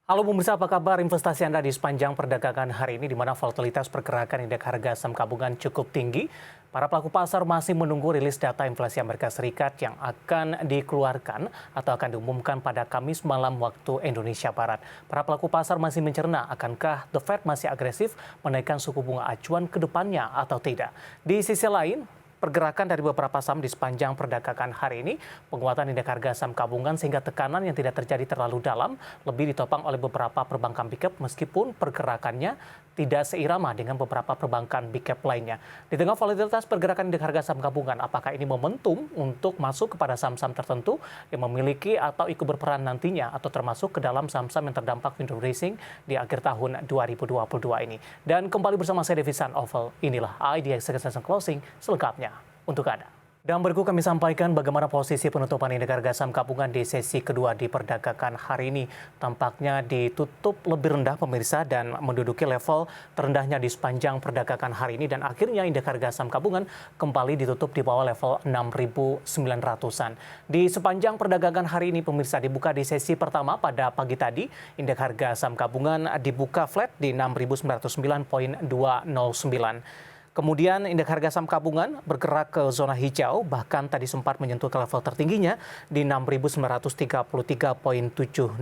Halo pemirsa, apa kabar investasi Anda di sepanjang perdagangan hari ini di mana volatilitas pergerakan indeks harga saham gabungan cukup tinggi? Para pelaku pasar masih menunggu rilis data inflasi Amerika Serikat yang akan dikeluarkan atau akan diumumkan pada Kamis malam waktu Indonesia Barat. Para pelaku pasar masih mencerna akankah The Fed masih agresif menaikkan suku bunga acuan ke depannya atau tidak. Di sisi lain, pergerakan dari beberapa saham di sepanjang perdagangan hari ini, penguatan indeks harga saham gabungan sehingga tekanan yang tidak terjadi terlalu dalam lebih ditopang oleh beberapa perbankan big cap meskipun pergerakannya tidak seirama dengan beberapa perbankan big cap lainnya. Di tengah volatilitas pergerakan indeks harga saham gabungan, apakah ini momentum untuk masuk kepada saham-saham tertentu yang memiliki atau ikut berperan nantinya atau termasuk ke dalam saham-saham yang terdampak window dressing di akhir tahun 2022 ini. Dan kembali bersama saya Devisan Oval, inilah IDX Second Closing selengkapnya untuk Anda. Dan berikut kami sampaikan bagaimana posisi penutupan indeks harga saham gabungan di sesi kedua di perdagangan hari ini. Tampaknya ditutup lebih rendah pemirsa dan menduduki level terendahnya di sepanjang perdagangan hari ini. Dan akhirnya indeks harga saham gabungan kembali ditutup di bawah level 6.900-an. Di sepanjang perdagangan hari ini pemirsa dibuka di sesi pertama pada pagi tadi. Indeks harga saham gabungan dibuka flat di 6.909,209. Kemudian indeks harga saham gabungan bergerak ke zona hijau, bahkan tadi sempat menyentuh ke level tertingginya di 6.933,708.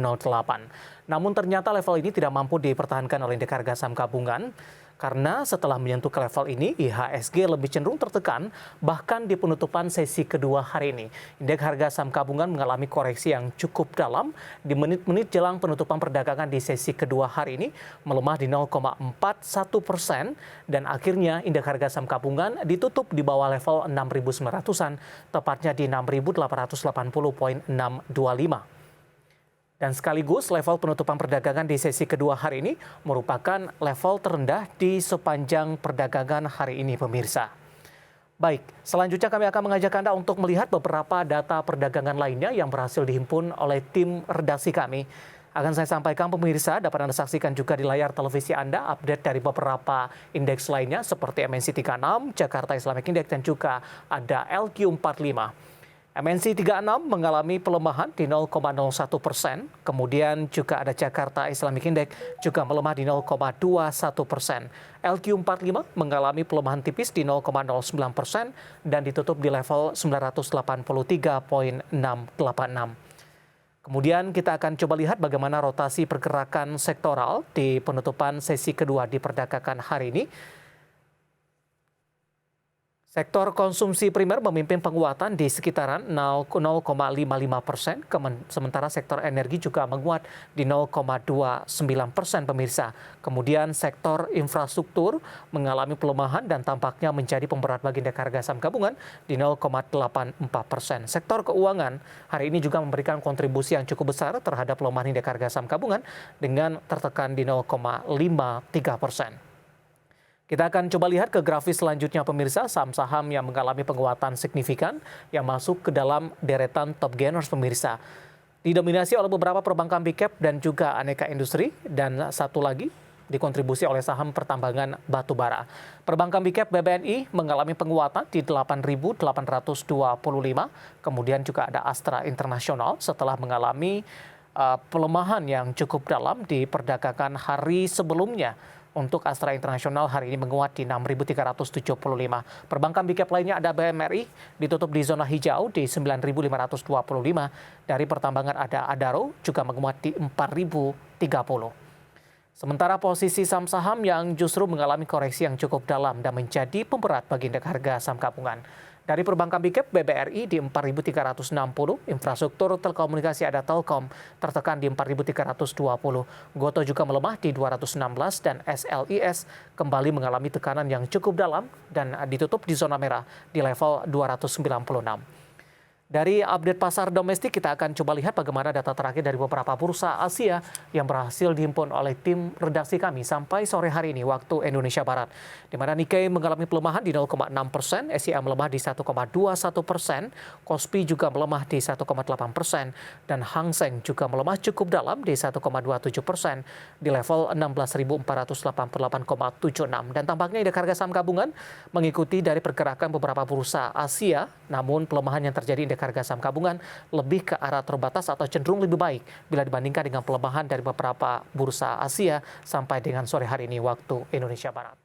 Namun ternyata level ini tidak mampu dipertahankan oleh indeks harga saham gabungan karena setelah menyentuh ke level ini, IHSG lebih cenderung tertekan bahkan di penutupan sesi kedua hari ini. Indeks harga saham gabungan mengalami koreksi yang cukup dalam di menit-menit jelang penutupan perdagangan di sesi kedua hari ini melemah di 0,41% dan akhirnya indeks harga saham gabungan ditutup di bawah level 6.900-an, tepatnya di 6.880,625. Dan sekaligus level penutupan perdagangan di sesi kedua hari ini merupakan level terendah di sepanjang perdagangan hari ini pemirsa. Baik, selanjutnya kami akan mengajak Anda untuk melihat beberapa data perdagangan lainnya yang berhasil dihimpun oleh tim redaksi kami. Akan saya sampaikan pemirsa, dapat Anda saksikan juga di layar televisi Anda update dari beberapa indeks lainnya seperti MNC 36, Jakarta Islamic Index dan juga ada LQ45. MNC 36 mengalami pelemahan di 0,01%, kemudian juga ada Jakarta Islamic Index juga melemah di 0,21%. LQ45 mengalami pelemahan tipis di 0,09% dan ditutup di level 983,686. Kemudian kita akan coba lihat bagaimana rotasi pergerakan sektoral di penutupan sesi kedua di perdagangan hari ini. Sektor konsumsi primer memimpin penguatan di sekitaran 0,55%, sementara sektor energi juga menguat di 0,29% pemirsa. Kemudian sektor infrastruktur mengalami pelemahan dan tampaknya menjadi pemberat bagi indeks harga saham gabungan di 0,84%. Sektor keuangan hari ini juga memberikan kontribusi yang cukup besar terhadap pelemahan indeks harga saham gabungan dengan tertekan di 0,53%. Kita akan coba lihat ke grafis selanjutnya pemirsa, saham-saham yang mengalami penguatan signifikan yang masuk ke dalam deretan top gainers pemirsa. Didominasi oleh beberapa perbankan big cap dan juga aneka industri, dan satu lagi dikontribusi oleh saham pertambangan batu bara. Perbankan big cap BBNI mengalami penguatan di 8.825, kemudian juga ada Astra International setelah mengalami pelemahan yang cukup dalam di perdagangan hari sebelumnya. Untuk Astra International hari ini menguat di 6.375. Perbankan big cap lainnya ada BMRI ditutup di zona hijau di 9.525. Dari pertambangan ada Adaro juga menguat di 4.030. Sementara posisi saham-saham yang justru mengalami koreksi yang cukup dalam dan menjadi pemberat bagi indeks harga saham gabungan. Dari perbankan big cap BBRI di 4.360, infrastruktur telekomunikasi ada Telkom tertekan di 4.320. Goto juga melemah di 216 dan SLIS kembali mengalami tekanan yang cukup dalam dan ditutup di zona merah di level 296. Dari update pasar domestik, kita akan coba lihat bagaimana data terakhir dari beberapa bursa Asia yang berhasil dihimpun oleh tim redaksi kami sampai sore hari ini waktu Indonesia Barat. Di mana Nikkei mengalami pelemahan di 0,6%, SIA melemah di 1,21%, Kospi juga melemah di 1,8%, dan Hang Seng juga melemah cukup dalam di 1,27% di level 16.488,76. Dan tampaknya indeks harga saham gabungan mengikuti dari pergerakan beberapa bursa Asia, namun pelemahan yang terjadi indeks indeks harga saham gabungan lebih ke arah terbatas atau cenderung lebih baik bila dibandingkan dengan pelemahan dari beberapa bursa Asia sampai dengan sore hari ini waktu Indonesia Barat.